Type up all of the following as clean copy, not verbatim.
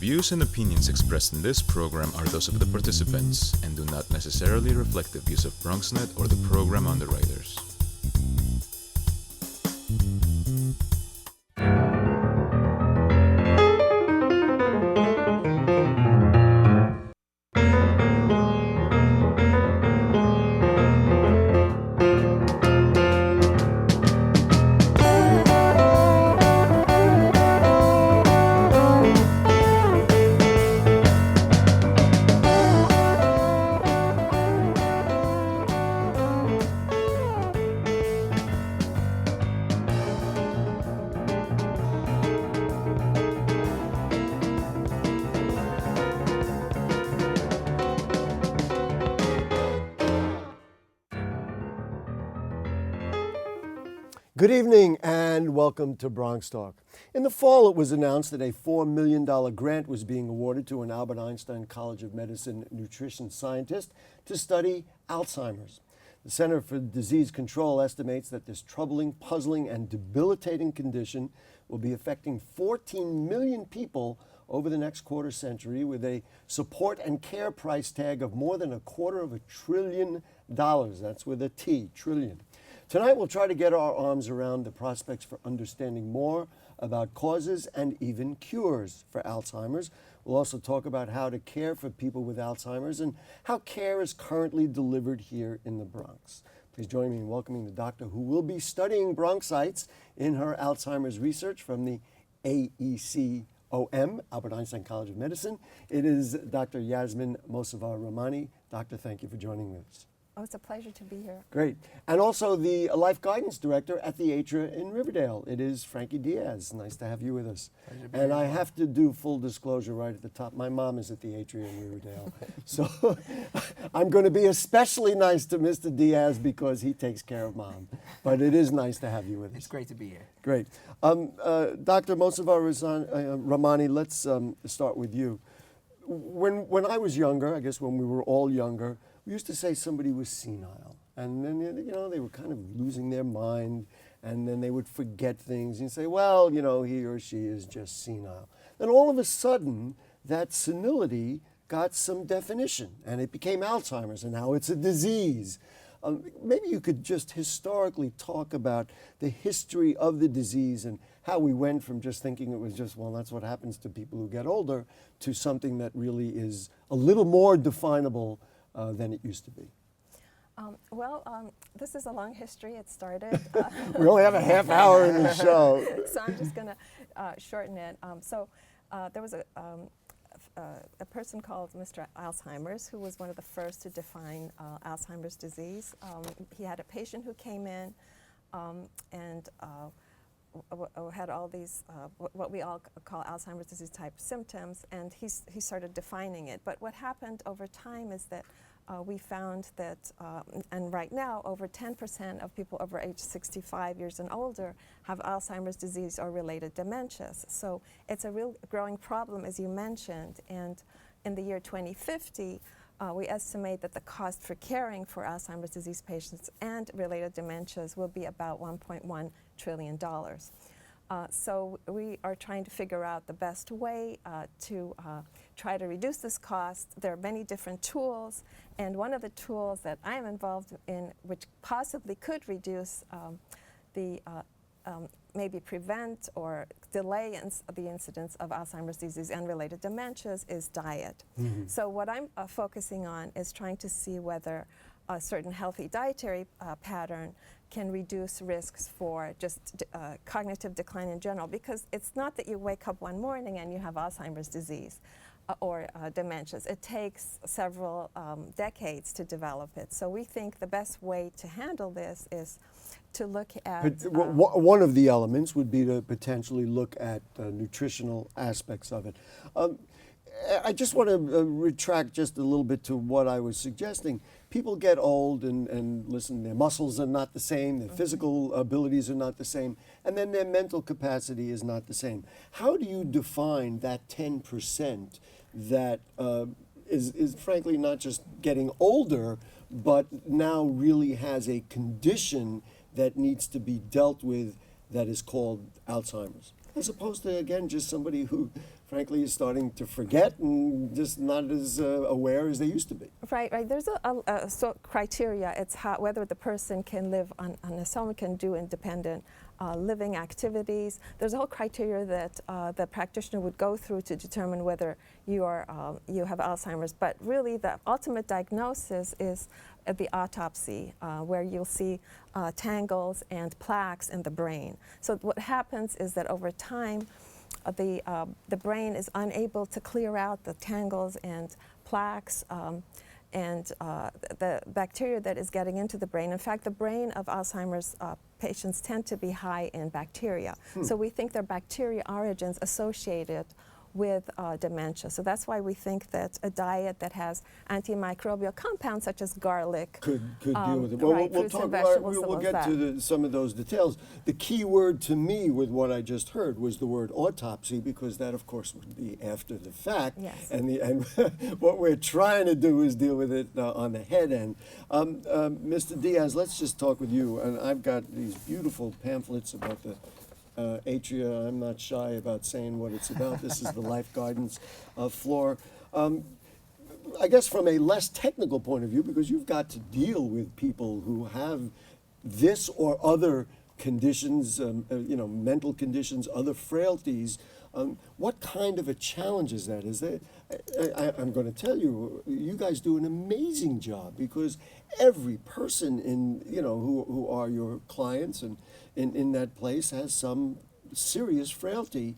views and opinions expressed in this program are those of the participants and do not necessarily reflect the views of BronxNet or the program underwriters. Good evening and welcome to BronxTalk. In the fall, it was announced that a $4 million grant was being awarded to an Albert Einstein College of Medicine nutrition scientist to study Alzheimer's. The Center for Disease Control estimates that this troubling, puzzling, and debilitating condition will be affecting 14 million people over the next quarter century with a support and care price tag of more than $250 billion. That's with a T, trillion. Tonight, we'll try to get our arms around the prospects for understanding more about causes and even cures for Alzheimer's. We'll also talk about how to care for people with Alzheimer's and how care is currently delivered here in the Bronx. Please join me in welcoming the doctor who will be studying Bronxites in her Alzheimer's research from the AECOM, Albert Einstein College of Medicine. It is Dr. Yasmin Mossavar-Rahmani. Doctor, thank you for joining us. Oh, it's a pleasure to be here. Great. And also the Life Guidance Director at the Atria in Riverdale. It is Frankie Diaz. Nice to have you with us. And I have to do full disclosure right at the top. My mom is at the Atria in Riverdale. So I'm going to be especially nice to Mr. Diaz because he takes care of Mom. But it is nice to have you with us. It's great to be here. Great. Dr. Mossavar-Rahmani, let's start with you. When I was younger, I guess when we were all younger, we used to say somebody was senile, and then, they were kind of losing their mind, and then they would forget things, and say, well, he or she is just senile. Then all of a sudden, that senility got some definition, and it became Alzheimer's, and now it's a disease. Maybe you could just historically talk about the history of the disease and how we went from just thinking it was just, well, that's what happens to people who get older, to something that really is a little more definable than it used to be. This is a long history. It started. We only have a half hour in the show. So I'm just going to shorten it. There was a person called Mr. Alzheimer's who was one of the first to define Alzheimer's disease. He had a patient who came in and had all these, what we all call Alzheimer's disease type symptoms, and he started defining it. But what happened over time is that we found that, and right now, over 10% of people over age 65 years and older have Alzheimer's disease or related dementias. So it's a real growing problem, as you mentioned, and in the year 2050, we estimate that the cost for caring for Alzheimer's disease patients and related dementias will be about $1.1 trillion. So we are trying to figure out the best way to try to reduce this cost. There are many different tools, and one of the tools that I am involved in, which possibly could reduce maybe prevent or delay the incidence of Alzheimer's disease and related dementias, is diet. Mm-hmm. So what I'm focusing on is trying to see whether a certain healthy dietary pattern can reduce risks for just cognitive decline in general, because it's not that you wake up one morning and you have Alzheimer's disease or dementias. It takes several decades to develop it. So we think the best way to handle this is to look at... one of the elements would be to potentially look at nutritional aspects of it. I just want to retract just a little bit to what I was suggesting. People get old and listen, their muscles are not the same, their physical abilities are not the same, and then their mental capacity is not the same. How do you define that 10% that is frankly not just getting older, but now really has a condition that needs to be dealt with that is called Alzheimer's? As opposed to, again, just somebody who frankly, is starting to forget and just not as aware as they used to be. Right, right. There's a criteria. It's whether the person can live on his own, can do independent living activities. There's a whole criteria that the practitioner would go through to determine whether you have Alzheimer's. But really, the ultimate diagnosis is at the autopsy, where you'll see tangles and plaques in the brain. So what happens is that over time, the brain is unable to clear out the tangles and plaques and the bacteria that is getting into the brain. In fact, the brain of Alzheimer's patients tend to be high in bacteria. So we think there are bacteria origins associated with dementia. So that's why we think that a diet that has antimicrobial compounds such as garlic could deal with it. Well, right, we'll get to some of those details. The key word to me with what I just heard was the word autopsy, because that, of course, would be after the fact. Yes. And what we're trying to do is deal with it on the head end. Mr. Diaz, let's just talk with you. And I've got these beautiful pamphlets about the Atria. I'm not shy about saying what it's about. This is the Life Guidance floor. I guess from a less technical point of view, because you've got to deal with people who have this or other conditions, mental conditions, other frailties. What kind of a challenge is that? I'm going to tell you, you guys do an amazing job, because every person who are your clients and in that place has some serious frailty.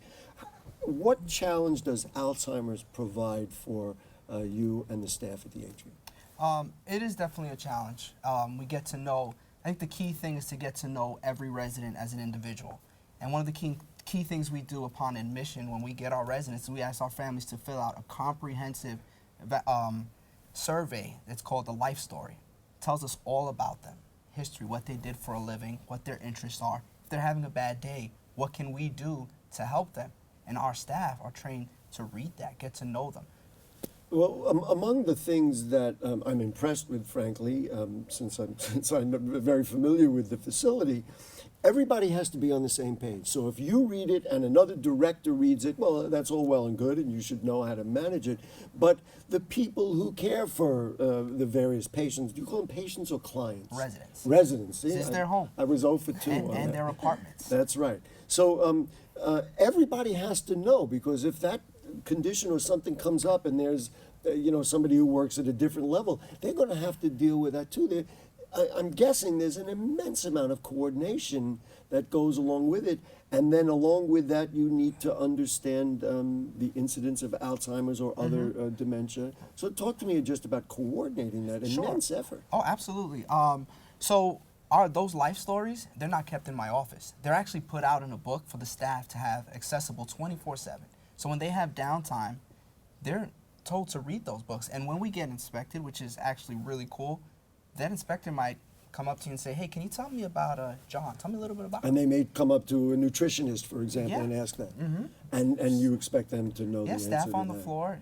What challenge does Alzheimer's provide for you and the staff at the Atria? It is definitely a challenge. We get to know, I think the key thing is to get to know every resident as an individual. And one of the key things we do upon admission when we get our residents, we ask our families to fill out a comprehensive survey. It's called the Life Story. It tells us all about them, history, what they did for a living, what their interests are. If they're having a bad day, what can we do to help them? And our staff are trained to read that, get to know them. Well, among the things that I'm impressed with, frankly, since I'm very familiar with the facility, everybody has to be on the same page. So if you read it and another director reads it, well, that's all well and good, and you should know how to manage it. But the people who care for the various patients, do you call them patients or clients? Residents. Residents. This is their home. I was 0 for 2 on And that. their apartments. That's right. So everybody has to know, because if that condition or something comes up and there's somebody who works at a different level, they're going to have to deal with that too. I'm guessing there's an immense amount of coordination that goes along with it, and then along with that you need to understand the incidence of Alzheimer's or other dementia. So talk to me just about coordinating that immense effort. Oh, absolutely. Those life stories, they're not kept in my office. They're actually put out in a book for the staff to have accessible 24/7. So when they have downtime, they're told to read those books. And when we get inspected, which is actually really cool, that inspector might come up to you and say, hey, can you tell me about John? Tell me a little bit about him. And they may come up to a nutritionist, for example, Yeah. and ask that. And you expect them to know the Yeah, answer staff to on the that. floor,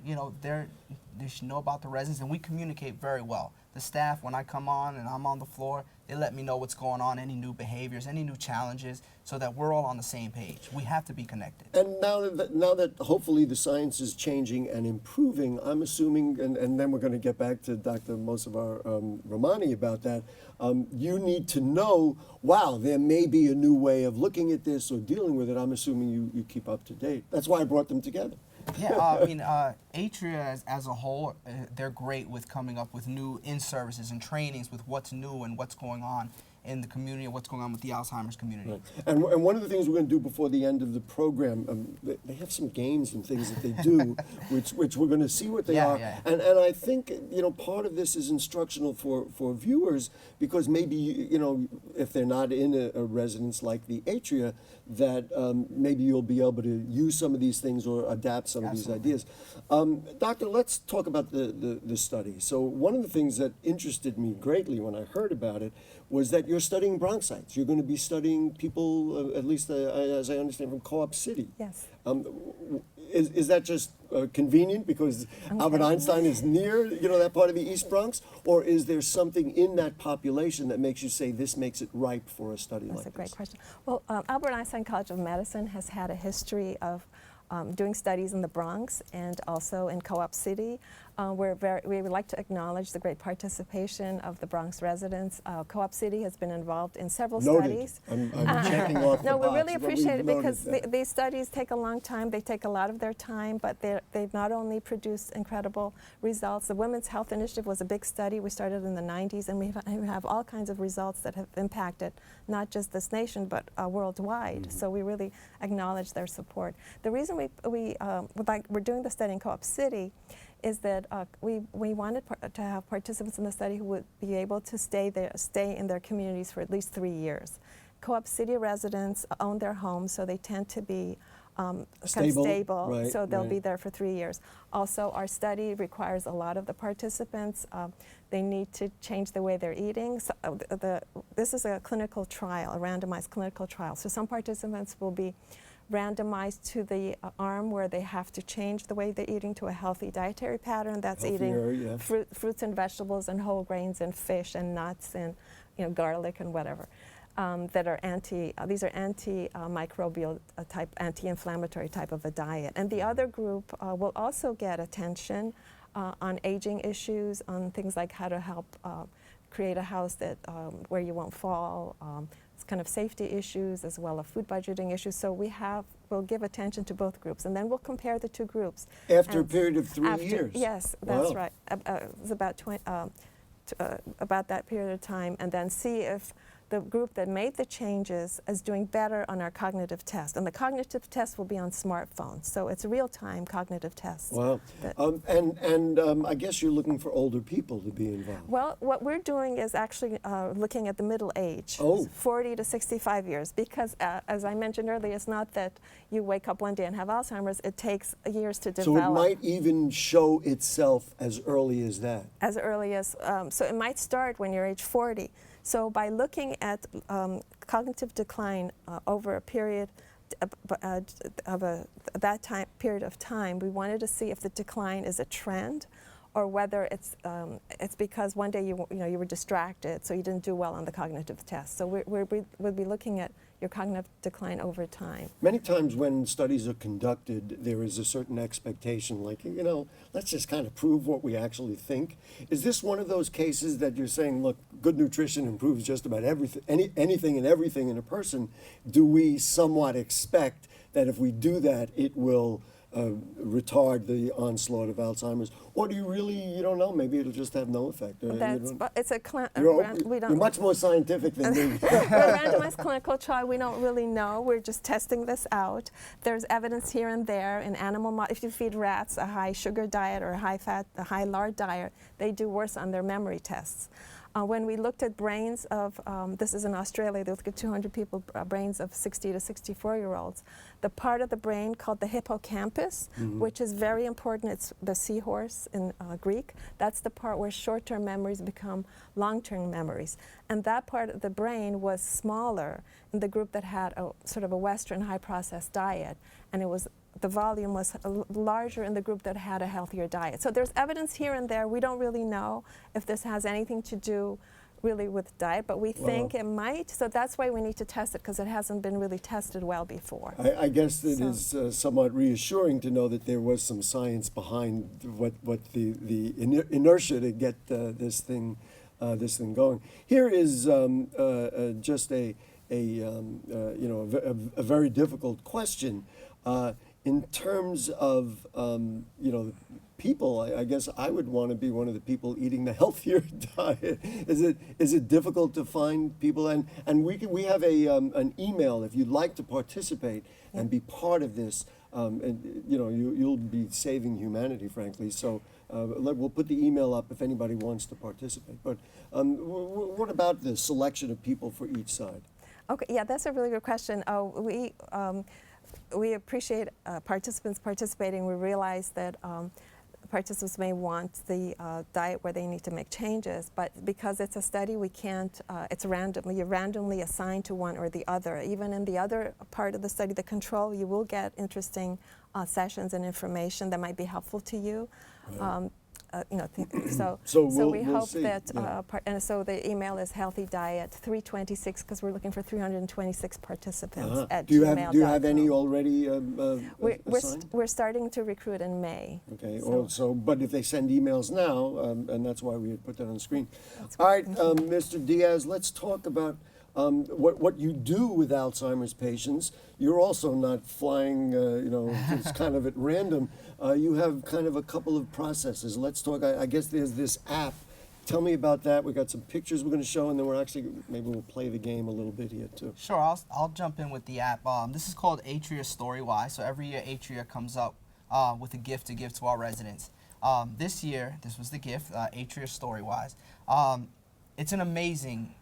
they should know about the residents, and we communicate very well. The staff, when I come on and I'm on the floor, they let me know what's going on, any new behaviors, any new challenges, so that we're all on the same page. We have to be connected. And now that hopefully the science is changing and improving, I'm assuming, and then we're going to get back to Dr. Mossavar-Rahmani about that, you need to know, wow, there may be a new way of looking at this or dealing with it. I'm assuming you keep up to date. That's why I brought them together. Yeah, Atria as a whole, they're great with coming up with new in-services and trainings with what's new and what's going on in the community and what's going on with the Alzheimer's community. Right. And one of the things we're going to do before the end of the program, they have some games and things that they do, which we're going to see what they are. Yeah. And I think, part of this is instructional for viewers, because maybe, if they're not in a residence like the Atria, that maybe you'll be able to use some of these things or adapt some of these ideas. Doctor, let's talk about the study. So one of the things that interested me greatly when I heard about it was that you're studying Bronxites. You're going to be studying people, at least as I understand, from Co-op City. Yes. Is that just convenient because Albert Einstein is near, that part of the East Bronx? Or is there something in that population that makes you say this makes it ripe for a study like this? That's a great question. Well, Albert Einstein College of Medicine has had a history of doing studies in the Bronx and also in Co-op City. We would like to acknowledge the great participation of the Bronx residents. Co-op City has been involved in several Noted. studies. I'm checking off the No, we box, really but appreciate it we've because noted that. these studies take a long time. They take a lot of their time, but they've not only produced incredible results. The Women's Health Initiative was a big study. We started in the 90s, and we have all kinds of results that have impacted not just this nation, but worldwide. So we really acknowledge their support. The reason we're doing the study in Co-op City is that we wanted to have participants in the study who would be able to stay in their communities for at least 3 years. Co-op City residents own their homes, so they tend to be kind of stable, right, so they'll right. be there for 3 years. Also, our study requires a lot of the participants. They need to change the way they're eating. So, this is a clinical trial, a randomized clinical trial. So some participants will be randomized to the arm where they have to change the way they're eating to a healthy dietary pattern. That's Healthier, eating yeah. fruits and vegetables and whole grains and fish and nuts and garlic and whatever. That are these are antimicrobial type, anti-inflammatory type of a diet. And the other group will also get attention on aging issues, on things like how to help create a house that where you won't fall. It's kind of safety issues as well as food budgeting issues. So we'll give attention to both groups, and then we'll compare the two groups. After a And period of 3 after- years. Yes, that's Wow. right. It was about about that period of time, and then see if the group that made the changes is doing better on our cognitive test. And the cognitive test will be on smartphones, so it's real-time cognitive tests. Wow. that- I guess you're looking for older people to be involved. Well, what we're doing is actually looking at the middle age, Oh. 40 to 65 years, because as I mentioned earlier, it's not that you wake up one day and have Alzheimer's. It takes years to So develop. it might even show itself as early as that. As early as, so it might start when you're age 40. So by looking at cognitive decline over a period period of time, we wanted to see if the decline is a trend, or whether it's because one day you were distracted, so you didn't do well on the cognitive test. So we'll be looking at your cognitive decline over time. Many times when studies are conducted, there is a certain expectation, like, let's just kind of prove what we actually think. Is this one of those cases that you're saying, look, good nutrition improves just about everything, anything and everything in a person? Do we somewhat expect that if we do that, it will retard the onslaught of Alzheimer's? Or do you don't know, maybe it'll just have no effect? You're much more scientific than me. We're a randomized clinical trial. We don't really know. We're just testing this out. There's evidence here and there in animal if you feed rats a high sugar diet or a high fat, a high lard diet, they do worse on their memory tests. When we looked at brains of, this is in Australia, they looked at 200 people, brains of 60 to 64-year-olds. The part of the brain called the hippocampus, which is very important, it's the seahorse in Greek, that's the part where short-term memories become long-term memories. And that part of the brain was smaller in the group that had a sort of a Western high-processed diet, and the volume was larger in the group that had a healthier diet. So there's evidence here and there. We don't really know if this has anything to do really with diet, but we think it might. So that's why we need to test it, because it hasn't been really tested well before. I guess it is somewhat reassuring to know that there was some science behind what the inertia to get this thing going. Here is just a very difficult question. In terms of, people, I guess I would want to be one of the people eating the healthier diet. Is it difficult to find people? And we have an email if you'd like to participate and be part of this. You'll be saving humanity, frankly. So we'll put the email up if anybody wants to participate. But what about the selection of people for each side? Okay, yeah, that's a really good question. We appreciate participants participating. We realize that participants may want the diet where they need to make changes, but because it's a study, we can't, you're randomly assigned to one or the other. Even in the other part of the study, the control, you will get interesting sessions and information that might be helpful to you. Right. So we we'll hope see, that, yeah. and so the email is healthydiet326 because we're looking for 326 participants at Do you gmail.com. have any already We're assigned? we're starting to recruit in May. Okay. So- But if they send emails now, and that's why we had put that on the screen. That's All right, great. Mr. Diaz, let's talk about what you do with Alzheimer's patients. You're also not flying, it's kind of at random. You have kind of a couple of processes. Let's talk. I guess there's this app. Tell me about that. We got some pictures we're going to show, and then maybe we'll play the game a little bit here too. Sure, I'll jump in with the app. This is called Atria Storywise. So every year Atria comes up with a gift to give to our residents. This year, this was the gift, Atria Storywise. It's an amazing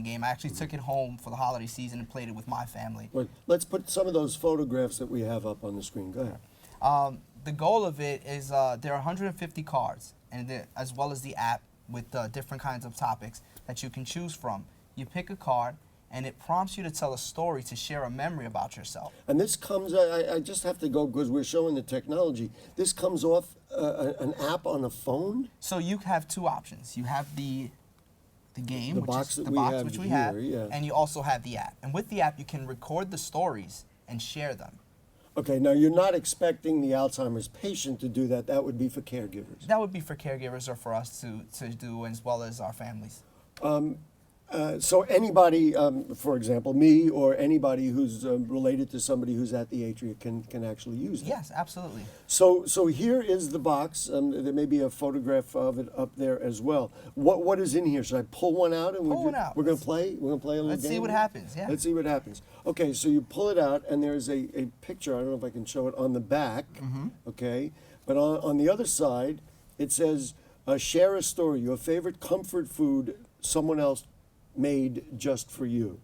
game. I actually took it home for the holiday season and played it with my family. Wait, let's put some of those photographs that we have up on the screen. Go ahead. The goal of it is there are 150 cards, and as well as the app with different kinds of topics that you can choose from. You pick a card, and it prompts you to tell a story, to share a memory about yourself. And this comes, I just have to go because we're showing the technology. This comes off an app on a phone? So you have two options. You have the game, The which box is that the we box have which we here, have, yeah. and you also have the app. And with the app, you can record the stories and share them. Okay, now you're not expecting the Alzheimer's patient to do that. That would be for caregivers. That would be for caregivers or for us to do, as well as our families. So anybody, for example, me or anybody who's related to somebody who's at the Atria can actually use it. Yes, absolutely. So here is the box. There may be a photograph of it up there as well. What is in here? Should I pull one out and Pull one out. we're gonna play? We're gonna play a little Let's game. see what happens. Yeah. Let's see what happens. Okay, so you pull it out, and there's a picture. I don't know if I can show it on the back. Okay, but on the other side, it says, "Share a story. Your favorite comfort food someone else made just for you."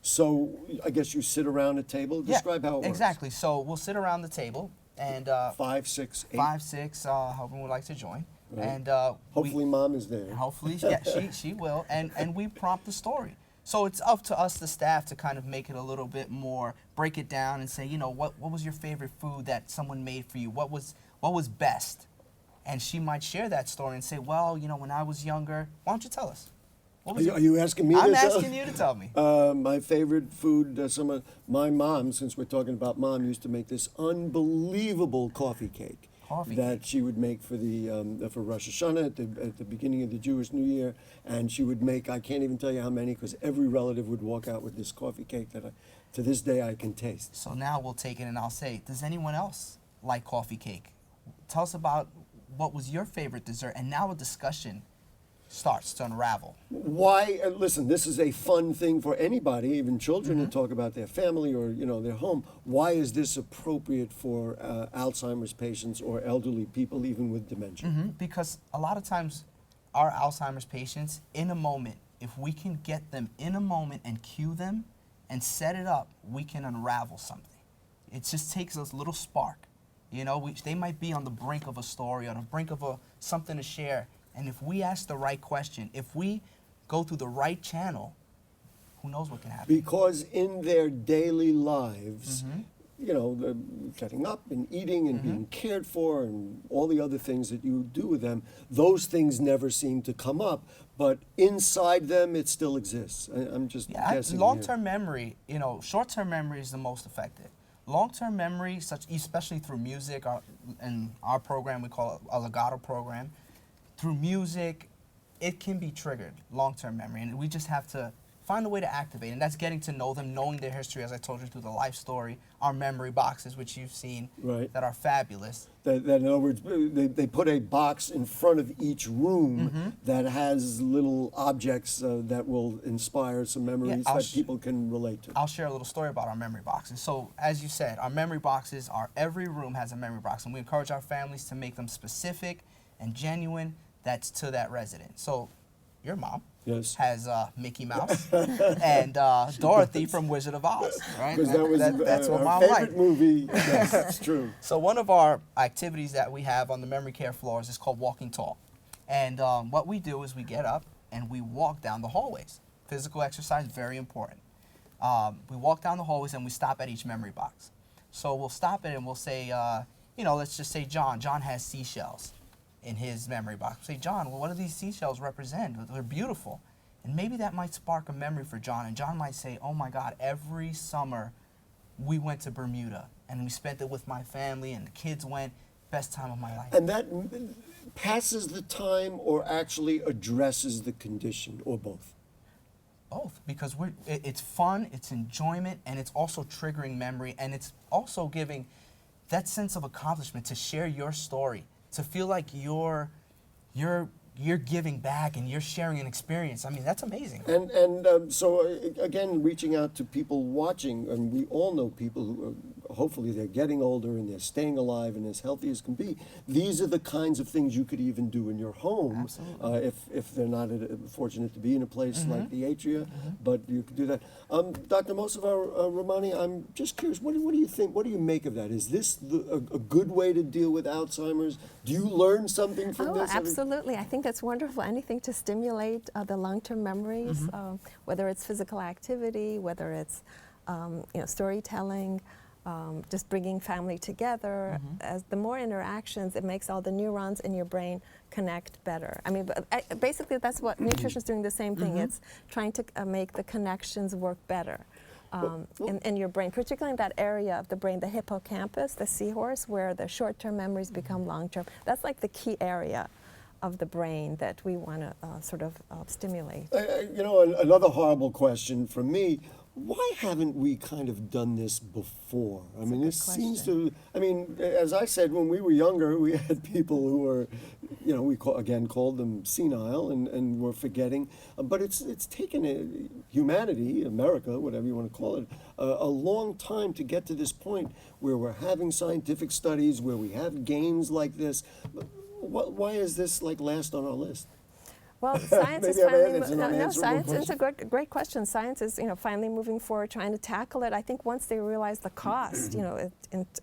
So I guess you sit around a table. Describe how it works. Exactly. So we'll sit around the table, and 5, 6, 8. 5, 6, however would like to join, Right. and Hopefully, mom is there. hopefully, yeah, she will, and we prompt the story. So it's up to us, the staff, to kind of make it a little bit more, break it down, and say, what was your favorite food that someone made for you? What was best? And she might share that story and say, well, when I was younger, why don't you tell us? What was Are you asking me? I'm to tell? asking you to tell me. My favorite food. My mom, since we're talking about mom, used to make this unbelievable coffee cake. That she would make for for Rosh Hashanah at the beginning of the Jewish New Year, and she would make, I can't even tell you how many, because every relative would walk out with this coffee cake that to this day I can taste. So now we'll take it and I'll say, does anyone else like coffee cake? Tell us about what was your favorite dessert, and now a discussion starts to unravel. Why? Listen, this is a fun thing for anybody, even children, to talk about their family or their home. Why is this appropriate for Alzheimer's patients or elderly people, even with dementia? Because a lot of times our Alzheimer's patients, in a moment, if we can get them in a moment and cue them and set it up, we can unravel something. It just takes us a little spark. They might be on the brink of a story, on the brink of something to share. And if we ask the right question, if we go through the right channel, who knows what can happen? Because in their daily lives, they're getting up and eating and being cared for and all the other things that you do with them, those things never seem to come up. But inside them, it still exists. I'm just guessing. Long-term memory, short-term memory is the most effective. Long-term memory, especially through music, and our program we call it a legato program, through music, it can be triggered, long-term memory, and we just have to find a way to activate, and that's getting to know them, knowing their history, as I told you, through the life story, our memory boxes, which you've seen, that are fabulous. That in other words, they put a box in front of each room that has little objects that will inspire some memories that people can relate to. I'll share a little story about our memory boxes. So, as you said, our memory boxes every room has a memory box, and we encourage our families to make them specific and genuine. That's to that resident. So, your mom has Mickey Mouse and Dorothy from Wizard of Oz, right? Because that's what our mom favorite liked. movie. Yes, it's true. So one of our activities that we have on the memory care floors is called Walking Tall. And what we do is we get up and we walk down the hallways. Physical exercise, very important. We walk down the hallways and we stop at each memory box. So we'll stop it and we'll say, let's just say John has seashells in his memory box. Say, John, well, what do these seashells represent? They're beautiful. And maybe that might spark a memory for John. And John might say, oh my God, every summer we went to Bermuda and we spent it with my family and the kids went. Best time of my life. And that passes the time or actually addresses the condition, or both? Both, because it's fun, it's enjoyment, and it's also triggering memory, and it's also giving that sense of accomplishment to share your story, to feel like you're giving back and you're sharing an experience. I mean, that's amazing. And so again, reaching out to people watching, and we all know people who are, hopefully they're getting older and they're staying alive and as healthy as can be. These are the kinds of things you could even do in your home. Absolutely. If they're not fortunate to be in a place like the Atria, but you could do that. Dr. Mossavar-Rahmani, I'm just curious, what do you think, what do you make of that? Is this a good way to deal with Alzheimer's? Do you learn something from this? Absolutely. I think that's wonderful. Anything to stimulate the long-term memories, whether it's physical activity, whether it's storytelling, just bringing family together. As the more interactions, it makes all the neurons in your brain connect better. I mean, basically that's what nutrition is doing, the same thing. It's trying to make the connections work better. In your brain, particularly in that area of the brain, the hippocampus, the seahorse, where the short-term memories become long-term. That's like the key area of the brain that we want to sort of stimulate. Another horrible question from me, why haven't we kind of done this before? I mean, this seems to, as I said, when we were younger, we had people who were, we called them senile and were forgetting. But it's taken humanity, America, whatever you want to call it, a long time to get to this point where we're having scientific studies, where we have gains like this. Why is this last on our list? Well, science is finally science is a great question. Science is finally moving forward, trying to tackle it. I think once they realize the cost,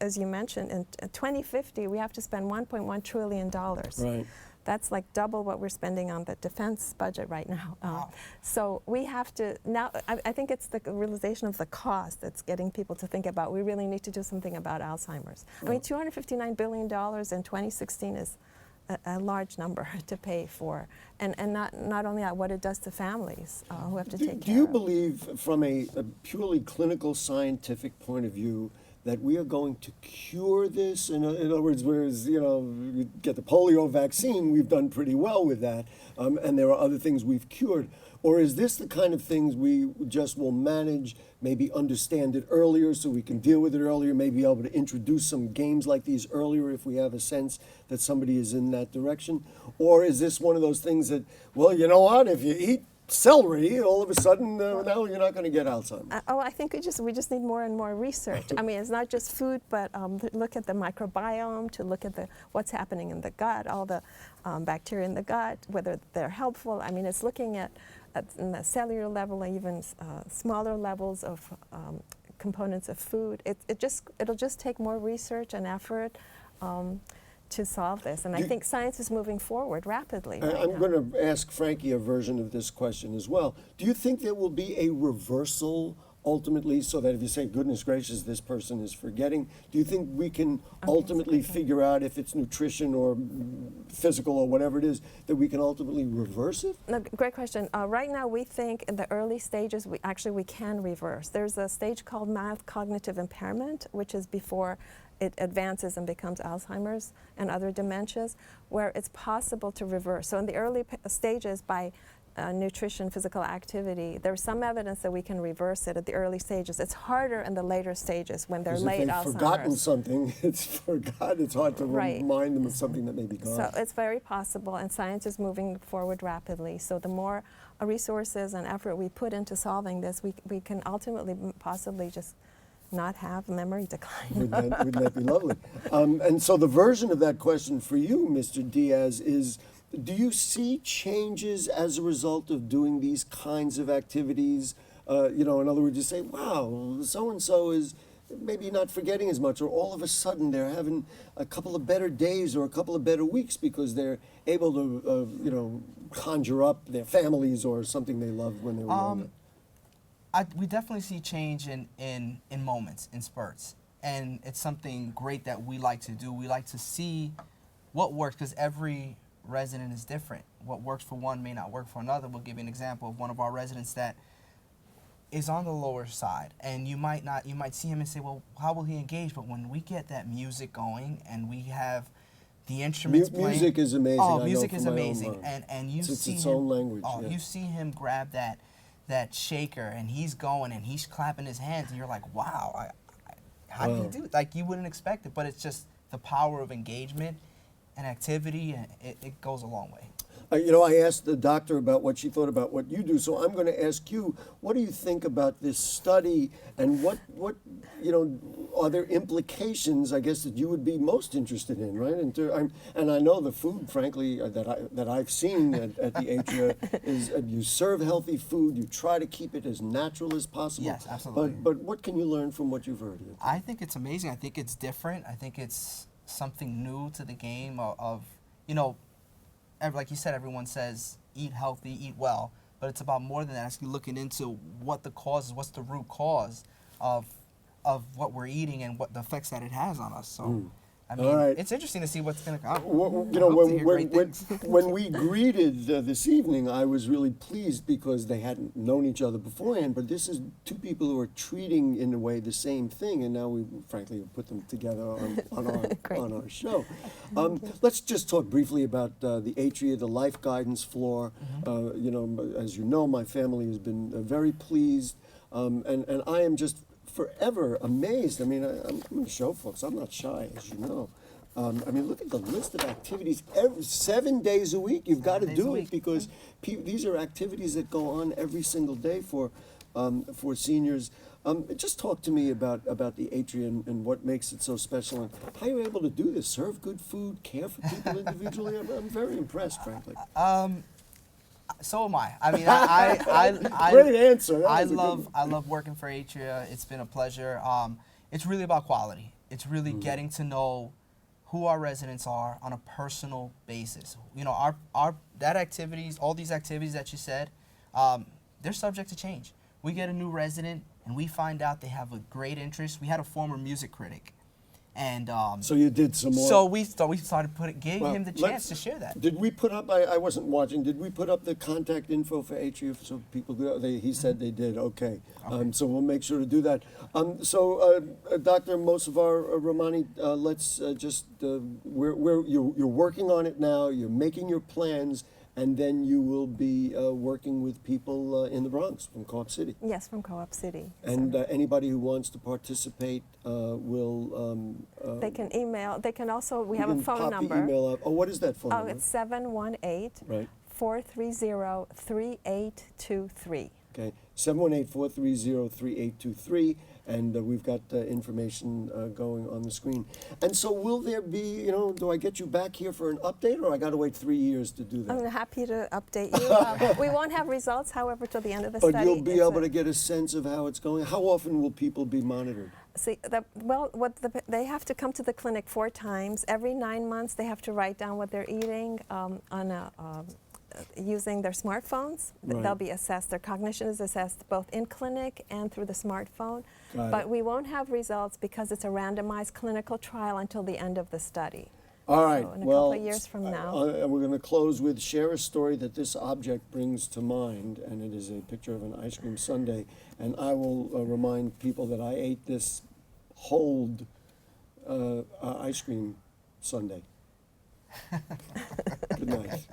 as you mentioned, in 2050 we have to spend $1.1 trillion. Right. That's like double what we're spending on the defense budget right now. So we have to now. I think it's the realization of the cost that's getting people to think about. We really need to do something about Alzheimer's. I mean, $259 billion in 2016 is a large number to pay for, and not only that, what it does to families who have to take care of. Do you believe, from a purely clinical scientific point of view, that we are going to cure this? In other words, whereas you get the polio vaccine, we've done pretty well with that, and there are other things we've cured. Or is this the kind of things we just will manage, maybe understand it earlier so we can deal with it earlier, maybe be able to introduce some games like these earlier if we have a sense that somebody is in that direction? Or is this one of those things that, well, you know what, if you eat celery, all of a sudden, now you're not going to get Alzheimer's? I think we just need more and more research. I mean, it's not just food, but look at the microbiome, to look at what's happening in the gut, all the bacteria in the gut, whether they're helpful. I mean, it's looking at the cellular level, even smaller levels of components of food. It'll just take more research and effort to solve this. And I think science is moving forward rapidly. I'm going to ask Frankie a version of this question as well. Do you think there will be a reversal ultimately, so that if you say, goodness gracious, this person is forgetting, do you think we can ultimately figure out, if it's nutrition or physical or whatever it is, that we can ultimately reverse it? No, great question. Right now we think in the early stages we can reverse. There's a stage called mild cognitive impairment, which is before it advances and becomes Alzheimer's and other dementias, where it's possible to reverse. So in the early stages, by nutrition, physical activity, there's some evidence that we can reverse it at the early stages. It's harder in the later stages when they're late Alzheimer's. If they've forgotten something, it's hard to remind them of something that may be gone. So it's very possible, and science is moving forward rapidly. So the more resources and effort we put into solving this, we can ultimately possibly just not have memory decline. Wouldn't that be lovely? And so the version of that question for you, Mr. Diaz, is, do you see changes as a result of doing these kinds of activities? In other words, you say, wow, so-and-so is maybe not forgetting as much, or all of a sudden they're having a couple of better days or a couple of better weeks because they're able to, conjure up their families or something they loved when they were younger. We definitely see change in moments, in spurts. And it's something great that we like to do. We like to see what works, because every resident is different. What works for one may not work for another. We'll give you an example of one of our residents that is on the lower side, and you might see him and say, well, how will he engage? But when we get that music going and we have the instruments playing, music is amazing. oh, I music know is from my own amazing, mind. and you It's see its him, own language. oh, yeah. you see him grab that shaker, and he's going and he's clapping his hands, and you're like, wow, how do you do it? Like, you wouldn't expect it, but it's just the power of engagement and activity, and it goes a long way. I asked the doctor about what she thought about what you do, so I'm going to ask you, what do you think about this study, and what are there implications, I guess, that you would be most interested in, right? And I know the food, frankly, that I've seen at the Atria is you serve healthy food, you try to keep it as natural as possible. Yes, absolutely. But what can you learn from what you've heard? I think it's amazing. I think it's different. I think it's something new to the game of like you said, everyone says eat healthy, eat well, but it's about more than that. Actually looking into what the cause is, what's the root cause of what we're eating and what the effects that it has on us. So, I mean, it's interesting to see what's going to come. When we greeted this evening, I was really pleased because they hadn't known each other beforehand, but this is two people who are treating, in a way, the same thing, and now we, frankly, have put them together on our show. Let's just talk briefly about the Atria, the Life Guidance Floor. As you know, my family has been very pleased, and I am just forever amazed. I mean, I'm going to show folks, I'm not shy, as you know. Look at the list of activities. 7 days a week, you've got to do it, because these are activities that go on every single day for seniors. Just talk to me about the Atria and what makes it so special, and how you're able to do this, serve good food, care for people individually. I'm very impressed, frankly. So am I. I mean, Great answer. I love working for Atria. It's been a pleasure. It's really about quality. It's really getting to know who our residents are on a personal basis. All these activities that you said, they're subject to change. We get a new resident and we find out they have a great interest. We had a former music critic. And so you did some more. So we started giving him the chance to share that. Did we put up? I wasn't watching. Did we put up the contact info for Atria so people? He said they did. Okay. So we'll make sure to do that. Dr. Mossavar-Rahmani, let's you're working on it now. You're making your plans. And then you will be working with people in the Bronx from Co-op City. Yes, from Co-op City. And anybody who wants to participate will. They can email. They can also. We have a phone number. The email up. Oh, what is that phone number? It's 718-430-3823. Okay, 718-430-3823. And we've got information going on the screen. And so will there be, do I get you back here for an update, or I got to wait 3 years to do that? I'm happy to update you. We won't have results, however, till the end of the study. But you'll be able to get a sense of how it's going. How often will people be monitored? See, they have to come to the clinic 4 times. Every 9 months, they have to write down what they're eating using their smartphones. Right. They'll be assessed. Their cognition is assessed both in clinic and through the smartphone. But we won't have results because it's a randomized clinical trial until the end of the study. All right. So in a couple of years from now. We're going to close with share a story that this object brings to mind, and it is a picture of an ice cream sundae. And I will remind people that I ate this whole ice cream sundae. Good night.